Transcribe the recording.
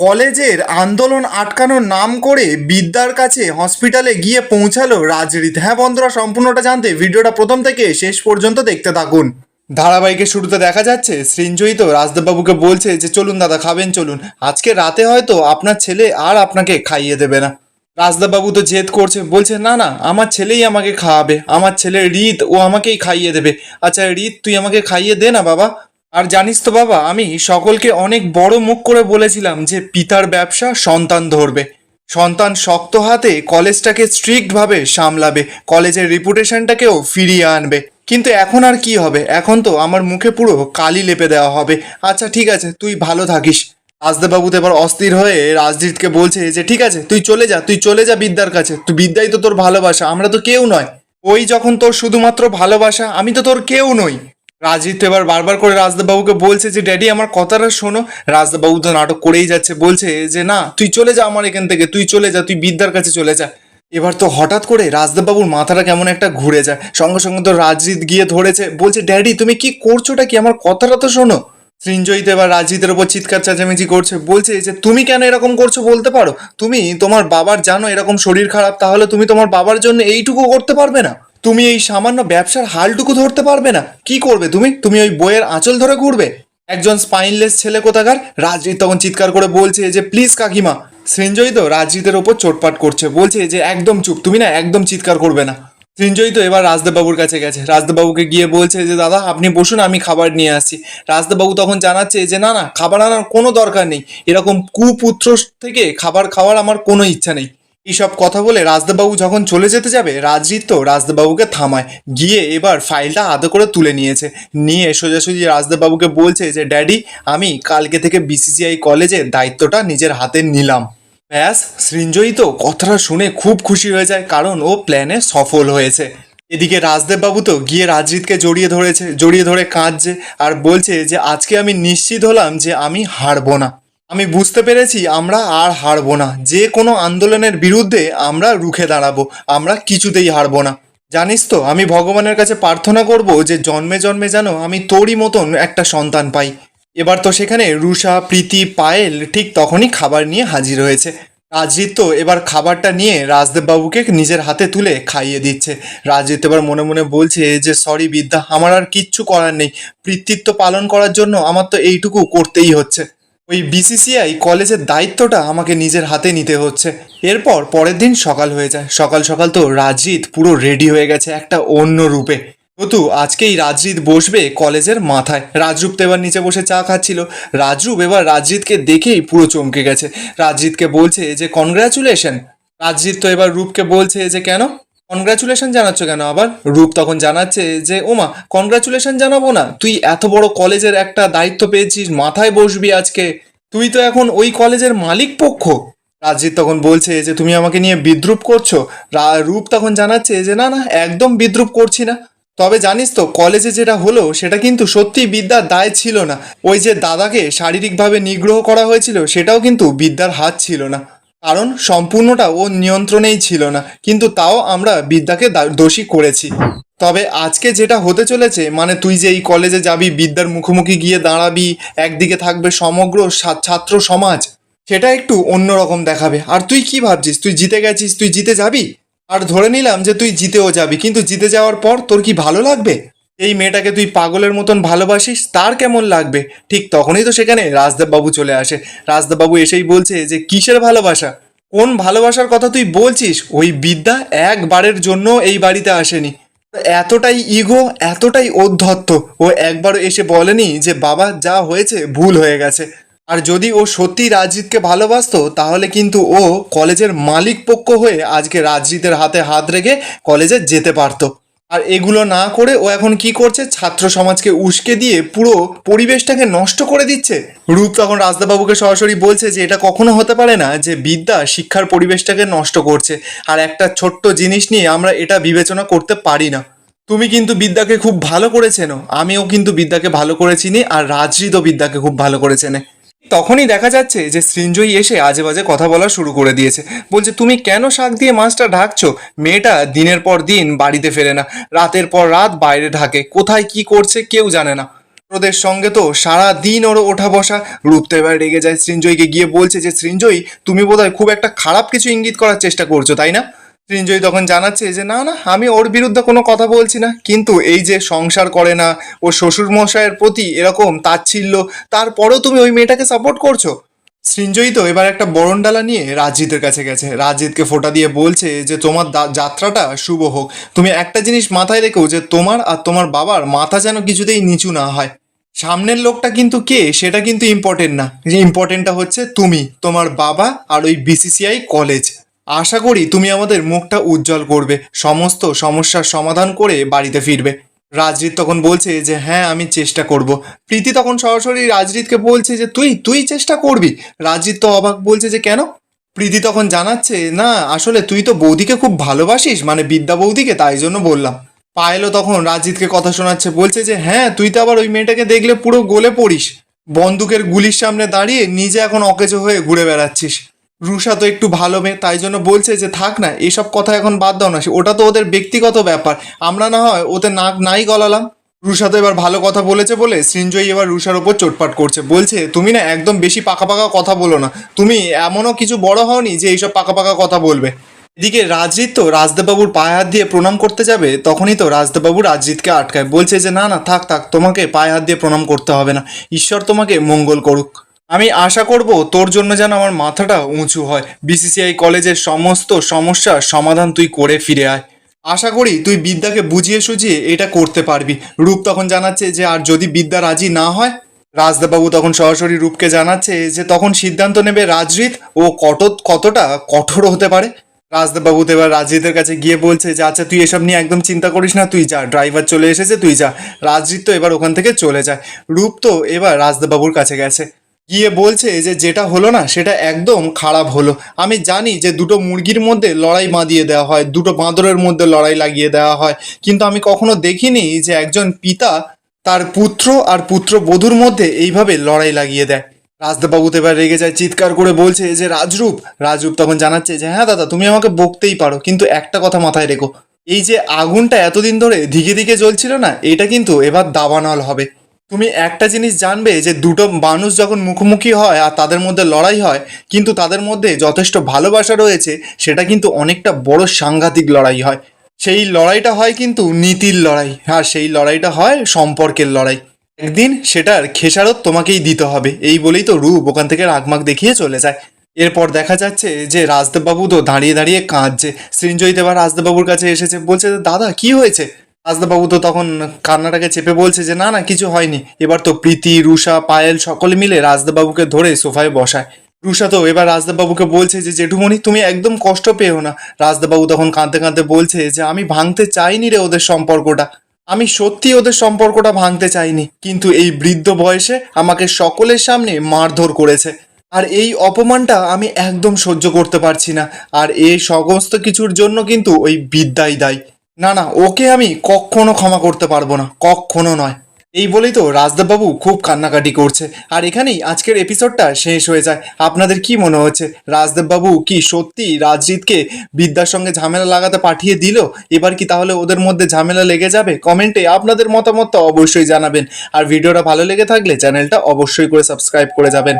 কলেজের আন্দোলন আটকানোর নাম করে বিদ্যার কাছে হসপিটালে গিয়ে পৌঁছালো রাজরিত। হ্যাঁ বন্ধুরা, সম্পূর্ণটা জানতে ভিডিওটা প্রথম থেকে শেষ পর্যন্ত দেখতে থাকুন। ধারাবাহিকের শুরুতে দেখা যাচ্ছে সৃঞ্জয়ী তো রাজদেববাবুকে বলছে যে চলুন দাদা, খাবেন চলুন, আজকে রাতে হয়তো আপনার ছেলে আর আপনাকে খাইয়ে দেবে না। রাজদেববাবু তো জেদ করছে, বলছে না না, আমার ছেলেই আমাকে খাওয়াবে, আমার ছেলে রিত ও আমাকেই খাইয়ে দেবে। আচ্ছা রিত, তুই আমাকে খাইয়ে দে না বাবা। আর জানিস তো বাবা, আমি সকলকে অনেক বড় মুখ করে বলেছিলাম যে পিতার ব্যবসা সন্তান ধরবে, সন্তান শক্ত হাতে কলেজটাকে স্ট্রিক্টভাবে সামলাবে, কলেজের রিপুটেশনটাকেও ফিরিয়ে আনবে। কিন্তু এখন আর কি হবে, এখন তো আমার মুখে পুরো কালি লেপে দেওয়া হবে। আচ্ছা ঠিক আছে, তুই ভালো থাকিস। রাজদেববাবু তো এবার অস্থির হয়ে রাজজিৎকে বলছে যে ঠিক আছে, তুই চলে যা, তুই চলে যা বিদ্যার কাছে, তুই বিদ্যাই তো তোর ভালোবাসা, আমরা তো কেউ নয়। ওই যখন তোর শুধুমাত্র ভালোবাসা, আমি তো তোর কেউ নই। রাজজিৎ তো এবার বারবার করে রাজদেববাবুকে বলছে যে ড্যাডি আমার কথাটা শোনো। রাজদেববাবু তো নাটক করেই যাচ্ছে, বলছে যে না তুই চলে যা আমার এখান থেকে, তুই চলে যা, তুই বিদ্যার কাছে চলে যা। এবার তো হঠাৎ করে রাজদেববাবুর মাথাটা কেমন একটা ঘুরে যায়, সঙ্গে সঙ্গে তো রাজজিৎ গিয়ে ধরেছে, বলছে ড্যাডি তুমি কি করছোটা কি, আমার কথাটা তো শোনো। সৃঞ্জয়ী তো এবার রাজজিতের ওপর চিৎকার চেঁচামেচি করছে, বলছে যে তুমি কেন এরকম করছো বলতে পারো, তুমি তোমার বাবার জানো এরকম শরীর খারাপ, তাহলে তুমি তোমার বাবার জন্য এইটুকু করতে পারবে না? তুমি এই সামান্য ব্যবসার হালটুকু ধরতে পারবে না? কি করবে তুমি? তুমি ওই বইয়ের আঁচল ধরে ঘুরবে? একজন স্পাইনলেস ছেলে কোথাকার। রাজজিৎ তখন চিৎকার করে বলছে যে প্লিজ কাকিমা। সৃঞ্জয়ী তো রাজজিতের ওপর চোটপাট করছে, বলছে যে একদম চুপ, তুমি না একদম চিৎকার করবে না। সৃঞ্জয়ী তো এবার রাজদেববাবুর কাছে গেছে, রাজদেববাবুকে গিয়ে বলছে যে দাদা আপনি বসুন, আমি খাবার নিয়ে আসছি। রাজদেববাবু তখন জানাচ্ছে যে না না, খাবার আনার কোনো দরকার নেই, এরকম কুপুত্র থেকে খাবার খাওয়ার আমার কোনো ইচ্ছা নেই। এইসব কথা বলে রাজদেববাবু যখন চলে যেতে যাবে, রাজজিৎ তো রাজদেববাবুকে থামায়, গিয়ে এবার ফাইলটা আদর করে তুলে নিয়েছে, নিয়ে সোজাসুজি রাজদেববাবুকে বলছে যে ড্যাডি, আমি কালকে থেকে বিসিসিআই কলেজের দায়িত্বটা নিজের হাতে নিলাম। ব্যাস, সৃঞ্জয়ী তো কথাটা শুনে খুব খুশি হয়ে যায়, কারণ ও প্ল্যানে সফল হয়েছে। এদিকে রাজদেববাবু তো গিয়ে রাজজিৎকে জড়িয়ে ধরেছে, জড়িয়ে ধরে কাঁদছে আর বলছে যে আজকে আমি নিশ্চিত হলাম যে আমি হারবো না, আমি বুঝতে পেরেছি আমরা আর হারবো না, যে কোনো আন্দোলনের বিরুদ্ধে আমরা রুখে দাঁড়াবো, আমরা কিছুতেই হারবো না। জানিস তো আমি ভগবানের কাছে প্রার্থনা করব যে জন্মে জন্মে যেন আমি তোরই মতন একটা সন্তান পাই। এবার তো সেখানে রুষা, প্রীতি, পায়েল ঠিক তখনই খাবার নিয়ে হাজির হয়েছে। রাজজিৎ তো এবার খাবারটা নিয়ে রাজদেববাবুকে নিজের হাতে তুলে খাইয়ে দিচ্ছে। রাজজিৎ এবার মনে মনে বলছে যে সরি বিদ্যা, আমার আর কিচ্ছু করার নেই, কৃতিত্ব পালন করার জন্য আমার তো এইটুকু করতেই হচ্ছে, ওই বিসিসিআই কলেজের দায়িত্বটা আমাকে নিজের হাতে নিতে হচ্ছে। এরপর পরের দিন সকাল হয়ে যায়, সকাল সকাল তো রাজজিৎ পুরো রেডি হয়ে গেছে একটা অন্য রূপে। কিন্তু আজকেই রাজজিৎ বসবে কলেজের মাথায়। রাজরূপ তো এবার নিচে বসে চা খাচ্ছিল, রাজরূপ এবার রাজজিৎকে দেখেই পুরো চমকে গেছে, রাজজিৎকে বলছে যে কনগ্রাচুলেশন। রাজজিৎ তো এবার রূপকে বলছে যে কেন কনগ্রাচুলেশন জানাচ্ছ কেন আবার? রূপ তখন জানাচ্ছে যে ওমা, কনগ্রাচুলেশন জানাবো না, তুই এত বড় কলেজের একটা দায়িত্ব পেয়েছিস, মাথায় বসবি আজকে, তুই তো এখন ওই কলেজের মালিক পক্ষ। রাজজিৎ তখন বলছে যে তুমি আমাকে নিয়ে বিদ্রূপ করছো। রূপ তখন জানাচ্ছে যে না না, একদম বিদ্রূপ করছি না, তবে জানিস তো কলেজে যেটা হলো সেটা কিন্তু সত্যি বিদ্যার দায় ছিল না, ওই যে দাদাকে শারীরিকভাবে নিগ্রহ করা হয়েছিল সেটাও কিন্তু বিদ্যার হাত ছিল না, কারণ সম্পূর্ণটা ও নিয়ন্ত্রণেই ছিল না, কিন্তু তাও আমরা বিদ্যাকে দোষী করেছি। তবে আজকে যেটা হতে চলেছে, মানে তুই যে এই কলেজে যাবি, বিদ্যার মুখোমুখি গিয়ে দাঁড়াবি, একদিকে থাকবে সমগ্র ছাত্র সমাজ, সেটা একটু অন্যরকম দেখাবে। আর তুই কি ভাবছিস, তুই জিতে গেছিস, তুই জিতে যাবি? আর ধরে নিলাম যে তুই জিতেও যাবি, কিন্তু জিতে যাওয়ার পর তোর কি ভালো লাগবে? এই মেয়েটাকে তুই পাগলের মতন ভালোবাসিস, তার কেমন লাগবে? ঠিক তখনই তো সেখানে রাজদেববাবু চলে আসে। রাজদেববাবু এসেই বলছে যে কিসের ভালোবাসা, কোন ভালোবাসার কথা তুই বলছিস? ওই বিদ্যা একবারের জন্য এই বাড়িতে আসেনি, এতটাই ইগো, এতটাই ঔদ্ধত্য, ও একবারও এসে বলেনি যে বাবা যা হয়েছে ভুল হয়ে গেছে। আর যদি ও সত্যি রাজজিৎকে ভালোবাসতো তাহলে কিন্তু ও কলেজের মালিক পক্ষ হয়ে আজকে রাজজিতের হাতে হাত রেখে কলেজে যেতে পারতো। আর এগুলো না করে ও এখন কি করছে, ছাত্র সমাজকে উস্কে দিয়ে পুরো পরিবেশটাকে নষ্ট করে দিচ্ছে। রূপ তখন রাজদাবাবুকে সরাসরি বলছে যে এটা কখনো হতে পারে না যে বিদ্যা শিক্ষার পরিবেশটাকে নষ্ট করছে, আর একটা ছোট্ট জিনিস নিয়ে আমরা এটা বিবেচনা করতে পারি না। তুমি কিন্তু বিদ্যাকে খুব ভালো করে চেনো, আমিও কিন্তু বিদ্যাকে ভালো করে চিনি, আর রাজহৃদও বিদ্যাকে খুব ভালো করে চেনে। তখনই দেখা যাচ্ছে যে সৃঞ্জয়ী এসে আজে বাজে কথা বলা শুরু করে দিয়েছে, বলছে তুমি কেন শাক দিয়ে মাছটা ঢাকছো? মেয়েটা দিনের পর দিন বাড়িতে ফেরে না, রাতের পর রাত বাইরে ঢাকে, কোথায় কি করছে কেউ জানে না। ওদের সঙ্গে তো সারা দিন ওর ওঠা বসা। রূপ তো এবার রেগে যায়, সৃঞ্জয়কে গিয়ে বলছে যে সৃঞ্জয়, তুমি বোধহয় খুব একটা খারাপ কিছু ইঙ্গিত করার চেষ্টা করছো, তাই না? সৃঞ্জয় তখন জানাচ্ছে যে না না, আমি ওর বিরুদ্ধে কোনো কথা বলছি না, কিন্তু এই যে সংসার করে না, ও শ্বশুর মশাইয়ের প্রতি এরকম তাচ্ছিল্য, তারপরেও তুমি ওই মেয়েটাকে সাপোর্ট করছো। সৃঞ্জয়ী তো এবার একটা বরণডালা নিয়ে রাজজিতের কাছে গেছে, রাজজিৎকে ফোঁটা দিয়ে বলছে যে তোমার যাত্রাটা শুভ হোক। তুমি একটা জিনিস মাথায় রেখো যে তোমার আর তোমার বাবার মাথা যেন কিছুতেই নিচু না হয়। সামনের লোকটা কিন্তু কে সেটা কিন্তু ইম্পর্টেন্ট না, ইম্পর্টেন্টটা হচ্ছে তুমি, তোমার বাবা আর ওই বিসিসিআই কলেজ। আশা করি তুমি আমাদের মুখটা উজ্জ্বল করবে, সমস্ত সমস্যার সমাধান করে বাড়িতে ফিরবে। রাজরিত তখন বলছে যে হ্যাঁ আমি চেষ্টা করব। প্রীতি তখন সরাসরি রাজরিতকে বলছে যে তুই তুই চেষ্টা করবি। রাজরিত তো অবাক, বলছে যে কেন? প্রীতি তখন জানাচ্ছে না আসলে তুই তো বৌদিকে খুব ভালোবাসিস, মানে বিদ্যা বৌদিকে, তাই জন্য বললাম। পায়েলও তখন রাজজিৎকে কথা শোনাচ্ছে, বলছে যে হ্যাঁ তুই তো আবার ওই মেয়েটাকে দেখলে পুরো গলে পড়িস, বন্দুকের গুলির সামনে দাঁড়িয়ে নিজে এখন অকেজো হয়ে ঘুরে বেড়াচ্ছিস। রুষা তো একটু ভালো মেয়ে, তাই জন্য বলছে যে থাক না এসব কথা এখন বাদ দাও না, ওটা তো ওদের ব্যক্তিগত ব্যাপার, আমরা না হয় ওতে নাক নাই গলালাম। রুষা তো এবার ভালো কথা বলেছে বলে সৃঞ্জয়ী এবার রুষার ওপর চোটপাট করছে, বলছে তুমি না একদম বেশি পাকা পাকা কথা বলো না, তুমি এমনও কিছু বড় হওনি যে এইসব পাকা পাকা কথা বলবে। এদিকে রাজজিৎ তো রাজদেববাবুর পায়ে হাত দিয়ে প্রণাম করতে যাবে, তখনই তো রাজদেববাবু রাজজিৎকে আটকায়, বলছে যে না না থাক থাক, তোমাকে পায়ে হাত দিয়ে প্রণাম করতে হবে না, ঈশ্বর তোমাকে মঙ্গল করুক। আমি আশা করব তোর জন্য যেন আমার মাথাটা উঁচু হয়, বিসিসিআই কলেজের সমস্ত সমস্যার সমাধান তুই করে ফিরে আয়। আশা করি তুই বিদ্যাকে বুঝিয়ে সুঝিয়ে এটা করতে পারবি। রূপ তখন জানাচ্ছে যে আর যদি বিদ্যা রাজি না হয়? রাজদেববাবু তখন সরাসরি রূপকে জানাচ্ছে যে তখন সিদ্ধান্ত নেবে রাজরিত, ও কতটা কঠোর হতে পারে। রাজদেববাবু তো এবার রাজজিতের কাছে গিয়ে বলছে যে আচ্ছা তুই এসব নিয়ে একদম চিন্তা করিস না, তুই যা, ড্রাইভার চলে এসেছে তুই যা। রাজজিৎ তো এবার ওখান থেকে চলে যায়। রূপ তো এবার রাজদেববাবুর কাছে গেছে, গিয়ে বলছে যে যেটা হলো না সেটা একদম খারাপ হলো। আমি জানি যে দুটো মুরগির মধ্যে লড়াই বাঁধিয়ে দেওয়া হয়, দুটো বাঁদরের মধ্যে লড়াই লাগিয়ে দেওয়া হয়, কিন্তু আমি কখনো দেখিনি যে একজন পিতা তার পুত্র আর পুত্রবধূর মধ্যে এইভাবে লড়াই লাগিয়ে দেয়। রাজদেববাবু তো এবার রেগে যায়, চিৎকার করে বলছে যে রাজরূপ। রাজরূপ তখন জানাচ্ছে যে হ্যাঁ দাদা তুমি আমাকে বকতেই পারো, কিন্তু একটা কথা মাথায় রেখো, এই যে আগুনটা এতদিন ধরে দিকে দিকে জ্বলছিল না, এটা কিন্তু এবার দাবানল হবে। তুমি একটা জিনিস জানবে যে দুটো মানুষ যখন মুখোমুখি হয় আর তাদের মধ্যে লড়াই হয়, কিন্তু তাদের মধ্যে যথেষ্ট ভালোবাসা রয়েছে, সেটা কিন্তু অনেকটা বড় সাংঘাতিক লড়াই হয়। সেই লড়াইটা হয় কিন্তু নীতির লড়াই, আর সেই লড়াইটা হয় সম্পর্কের লড়াই। একদিন সেটার খেসারত তোমাকেই দিতে হবে, এই বলেই তো রূপ ওখান থেকে রাগমাগ দেখিয়ে চলে যায়। এরপর দেখা যাচ্ছে যে রাজদেববাবু তো দাঁড়িয়ে দাঁড়িয়ে কাঁদছে। সৃঞ্জয়ী তো এবার রাজদেববাবুর কাছে এসেছে, বলছে দাদা কি হয়েছে? রাজদেববাবু তো তখন কান্নাটাকে চেপে বলছে যে না না কিছু হয়নি। এবার তো প্রীতি, রুষা, পায়েল সকলে মিলে রাজদেববাবুকে ধরে সোফায় বসায়। রুষা তো এবার রাজদেববাবুকে বলছে যে জেঠুমণি তুমি একদম কষ্ট পেও না। রাজদেববাবু তখন কাঁদতে কাঁদতে বলছে যে আমি ভাঙতে চাইনি রে ওদের সম্পর্কটা, আমি সত্যি ওদের সম্পর্কটা ভাঙতে চাইনি, কিন্তু এই বৃদ্ধ বয়সে আমাকে সকলের সামনে মারধর করেছে, আর এই অপমানটা আমি একদম সহ্য করতে পারছি না। আর এই সমস্ত কিছুর জন্য কিন্তু ওই বিদ্যাই দায়ী। না না, ওকে আমি কখনো ক্ষমা করতে পারবো না, কখনো নয়। এই বলেই তো রাজদেববাবু খুব কান্নাকাটি করছে। আর এখানেই আজকের এপিসোডটা শেষ হয়ে যায়। আপনাদের কি মনে হচ্ছে, রাজদেববাবু কি সত্যি রাজজিৎকে বিদ্যার সঙ্গে ঝামেলা লাগাতে পাঠিয়ে দিল? এবার কি তাহলে ওদের মধ্যে ঝামেলা লেগে যাবে? কমেন্টে আপনাদের মতামতটা অবশ্যই জানাবেন। আর ভিডিওটা ভালো লেগে থাকলে চ্যানেলটা অবশ্যই করে সাবস্ক্রাইব করে যাবেন।